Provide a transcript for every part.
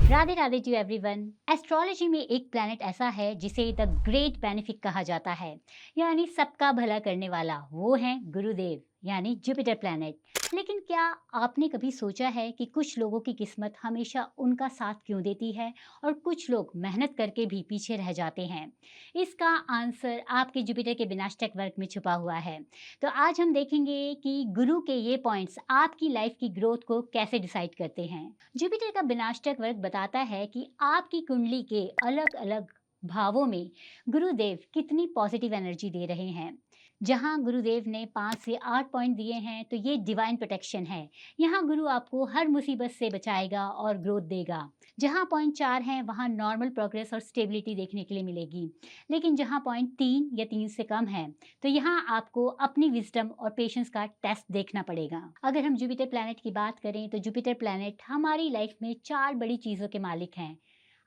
Radhe Radhe to everyone. Astrology में एक planet ऐसा है जिसे द ग्रेट बेनिफिक कहा जाता है, यानी सबका भला करने वाला। वो है गुरुदेव यानी जुपिटर प्लैनेट। लेकिन क्या आपने कभी सोचा है कि कुछ लोगों की किस्मत हमेशा उनका साथ क्यों देती है और कुछ लोग मेहनत करके भी पीछे रह जाते हैं? इसका आंसर आपके जुपिटर के विनाशक वर्ग में छुपा हुआ है। तो आज हम देखेंगे कि गुरु के ये पॉइंट्स आपकी लाइफ की ग्रोथ को कैसे डिसाइड करते हैं। जुपिटर का विनाशक वर्ग बताता है कि आपकी कुंडली के अलग अलग भावों में गुरुदेव कितनी पॉजिटिव एनर्जी दे रहे हैं। जहां गुरुदेव ने 5 से 8 पॉइंट दिए हैं तो ये डिवाइन प्रोटेक्शन है। यहाँ गुरु आपको हर मुसीबत से बचाएगा और ग्रोथ देगा। जहां पॉइंट 4 हैं वहां नॉर्मल प्रोग्रेस और स्टेबिलिटी देखने के लिए मिलेगी। लेकिन जहां पॉइंट 3 या 3 से कम है तो यहाँ आपको अपनी विजडम और पेशेंस का टेस्ट देखना पड़ेगा। अगर हम जुपिटर प्लैनेट की बात करें तो जुपिटर प्लैनेट हमारी लाइफ में 4 बड़ी चीज़ों के मालिक हैं: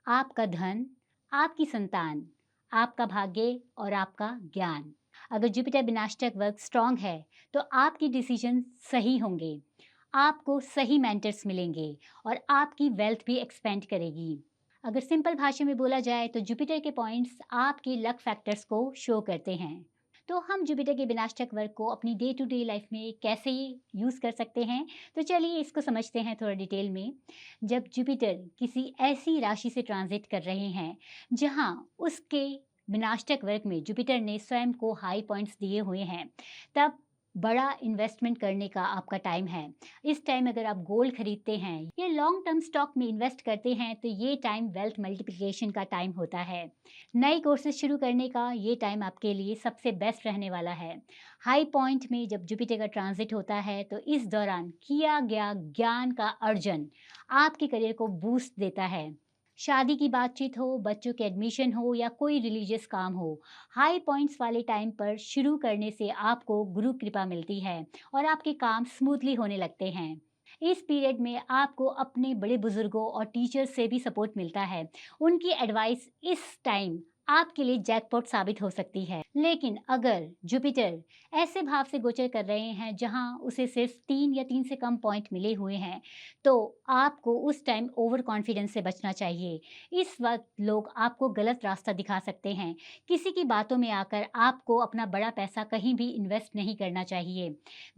आपका धन, आपकी संतान, आपका भाग्य और आपका ज्ञान। अगर जुपिटर विनाशक वर्ग स्ट्रांग है तो आपकी डिसीजन सही होंगे, आपको सही मेंटर्स मिलेंगे और आपकी वेल्थ भी एक्सपेंड करेगी। अगर सिंपल भाषा में बोला जाए तो जुपिटर के पॉइंट्स आपके लक फैक्टर्स को शो करते हैं। तो हम जुपिटर के विनाशक वर्ग को अपनी डे टू डे लाइफ में कैसे यूज़ कर सकते हैं, तो चलिए इसको समझते हैं थोड़ा डिटेल में। जब जुपिटर किसी ऐसी राशि से ट्रांजिट कर रहे हैं जहां उसके विनाशक वर्ग में जुपिटर ने स्वयं को हाई पॉइंट्स दिए हुए हैं, तब बड़ा इन्वेस्टमेंट करने का आपका टाइम है। इस टाइम अगर आप गोल्ड खरीदते हैं या लॉन्ग टर्म स्टॉक में इन्वेस्ट करते हैं तो ये टाइम वेल्थ मल्टीप्लिकेशन का टाइम होता है। नए कोर्सेज शुरू करने का ये टाइम आपके लिए सबसे बेस्ट रहने वाला है। हाई पॉइंट में जब जुपिटर का ट्रांजिट होता है तो इस दौरान किया गया ज्ञान का अर्जन आपके करियर को बूस्ट देता है। शादी की बातचीत हो, बच्चों के एडमिशन हो या कोई रिलीजियस काम हो, हाई पॉइंट्स वाले टाइम पर शुरू करने से आपको गुरु कृपा मिलती है और आपके काम स्मूथली होने लगते हैं। इस पीरियड में आपको अपने बड़े बुजुर्गों और टीचर्स से भी सपोर्ट मिलता है। उनकी एडवाइस इस टाइम आपके लिए जैकपॉट साबित हो सकती है। लेकिन अगर जुपिटर ऐसे भाव से गोचर कर रहे हैं जहां उसे सिर्फ 3 या 3 से कम पॉइंट मिले हुए हैं तो आपको उस टाइम ओवर कॉन्फिडेंस से बचना चाहिए। इस वक्त लोग आपको गलत रास्ता दिखा सकते हैं। किसी की बातों में आकर आपको अपना बड़ा पैसा कहीं भी इन्वेस्ट नहीं करना चाहिए।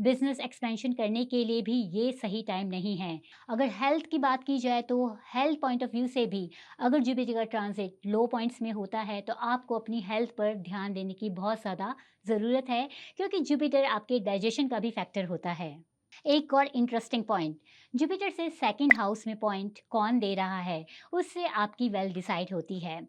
बिजनेस एक्सपेंशन करने के लिए भी ये सही टाइम नहीं है। अगर हेल्थ की बात की जाए तो हेल्थ पॉइंट ऑफ व्यू से भी अगर जुपिटर का ट्रांजिट लो पॉइंट्स में होता है तो आपको अपनी हेल्थ पर ध्यान देने की बहुत ज़्यादा ज़रूरत है, क्योंकि जुपिटर आपके डाइजेशन का भी फैक्टर होता है। एक और इंटरेस्टिंग पॉइंट, जुपिटर से सेकंड हाउस में पॉइंट कौन दे रहा है उससे आपकी वेल्थ डिसाइड होती है।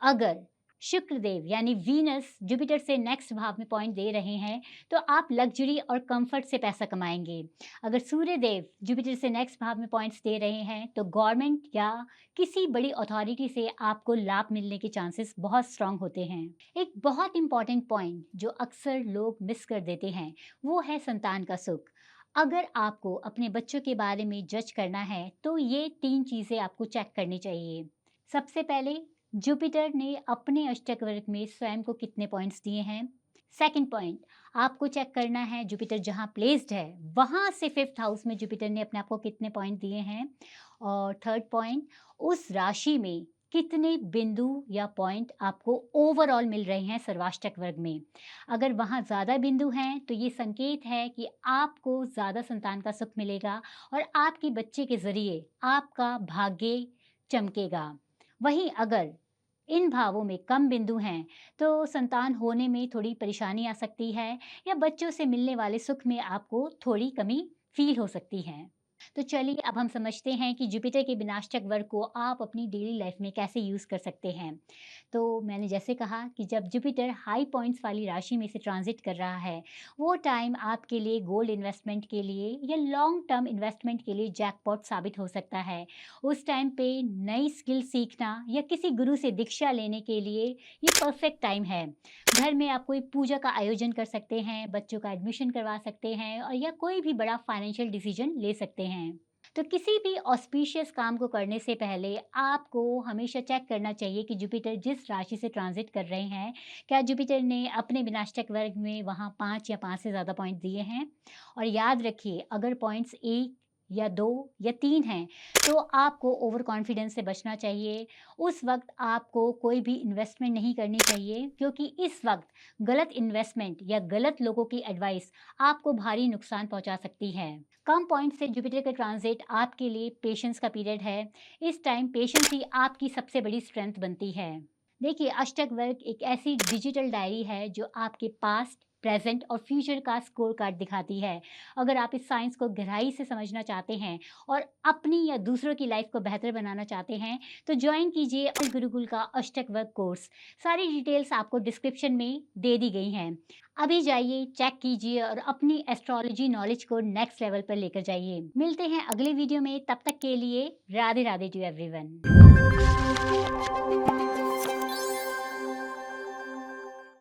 अगर शुक्रदेव यानी वीनस जुपिटर से नेक्स्ट भाव में पॉइंट दे रहे हैं तो आप लग्जरी और कंफर्ट से पैसा कमाएंगे। अगर सूर्यदेव जुपिटर से नेक्स्ट भाव में पॉइंट्स दे रहे हैं तो गवर्नमेंट या किसी बड़ी अथॉरिटी से आपको लाभ मिलने के चांसेस बहुत स्ट्रांग होते हैं। एक बहुत इंपॉर्टेंट पॉइंट जो अक्सर लोग मिस कर देते हैं वो है संतान का सुख। अगर आपको अपने बच्चों के बारे में जज करना है तो ये 3 चीज़ें आपको चेक करनी चाहिए। सबसे पहले, जुपिटर ने अपने अष्टक वर्ग में स्वयं को कितने पॉइंट्स दिए हैं। सेकंड पॉइंट, आपको चेक करना है जुपिटर जहां प्लेस्ड है वहां से फिफ्थ हाउस में जुपिटर ने अपने आप को कितने पॉइंट दिए हैं। और थर्ड पॉइंट, उस राशि में कितने बिंदु या पॉइंट आपको ओवरऑल मिल रहे हैं सर्वाष्टक वर्ग में। अगर वहाँ ज़्यादा बिंदु हैं तो ये संकेत है कि आपको ज़्यादा संतान का सुख मिलेगा और आपके बच्चे के ज़रिए आपका भाग्य चमकेगा। वहीं अगर इन भावों में कम बिंदु हैं तो संतान होने में थोड़ी परेशानी आ सकती है या बच्चों से मिलने वाले सुख में आपको थोड़ी कमी फील हो सकती है। तो चलिए अब हम समझते हैं कि जुपिटर के विनाशक वर्ग को आप अपनी डेली लाइफ में कैसे यूज़ कर सकते हैं। तो मैंने जैसे कहा कि जब जुपिटर हाई पॉइंट्स वाली राशि में से ट्रांजिट कर रहा है वो टाइम आपके लिए गोल्ड इन्वेस्टमेंट के लिए या लॉन्ग टर्म इन्वेस्टमेंट के लिए जैकपॉट साबित हो सकता है। उस टाइम पे नई स्किल सीखना या किसी गुरु से दीक्षा लेने के लिए ये परफेक्ट टाइम है। घर में आप कोई पूजा का आयोजन कर सकते हैं, बच्चों का एडमिशन करवा सकते हैं और या कोई भी बड़ा फाइनेंशियल डिसीजन ले सकते हैं। तो किसी भी ऑस्पिशियस काम को करने से पहले आपको हमेशा चेक करना चाहिए कि जुपिटर जिस राशि से ट्रांजिट कर रहे हैं, क्या जुपिटर ने अपने विनाशक वर्ग में वहाँ 5 या 5 से ज़्यादा पॉइंट दिए हैं। और याद रखिए, अगर पॉइंट्स 1 या 2 या 3 हैं, तो आपको ओवर कॉन्फिडेंस से बचना चाहिए। उस वक़्त आपको कोई भी इन्वेस्टमेंट नहीं करनी चाहिए, क्योंकि इस वक़्त गलत इन्वेस्टमेंट या गलत लोगों की एडवाइस आपको भारी नुकसान पहुँचा सकती है। कम पॉइंट से जुपिटर का ट्रांज़िट आपके लिए पेशेंस का पीरियड है। इस टाइम पेशेंस ही आपकी सबसे बड़ी स्ट्रेंथ बनती है। देखिए, अष्टक वर्ग एक ऐसी डिजिटल डायरी है जो आपके पास्ट, प्रेजेंट और फ्यूचर का स्कोर कार्ड दिखाती है। अगर आप इस साइंस को गहराई से समझना चाहते हैं और अपनी या दूसरों की लाइफ को बेहतर बनाना चाहते हैं, तो ज्वाइन कीजिए अल गुरुकुल का अष्टक वर्ग कोर्स। सारी डिटेल्स आपको डिस्क्रिप्शन में दे दी गई हैं। अभी जाइए, चेक कीजिए और अपनी एस्ट्रोलॉजी नॉलेज को नेक्स्ट लेवल पर लेकर जाइए। मिलते हैं अगले वीडियो में, तब तक के लिए राधे राधे टू एवरीवन।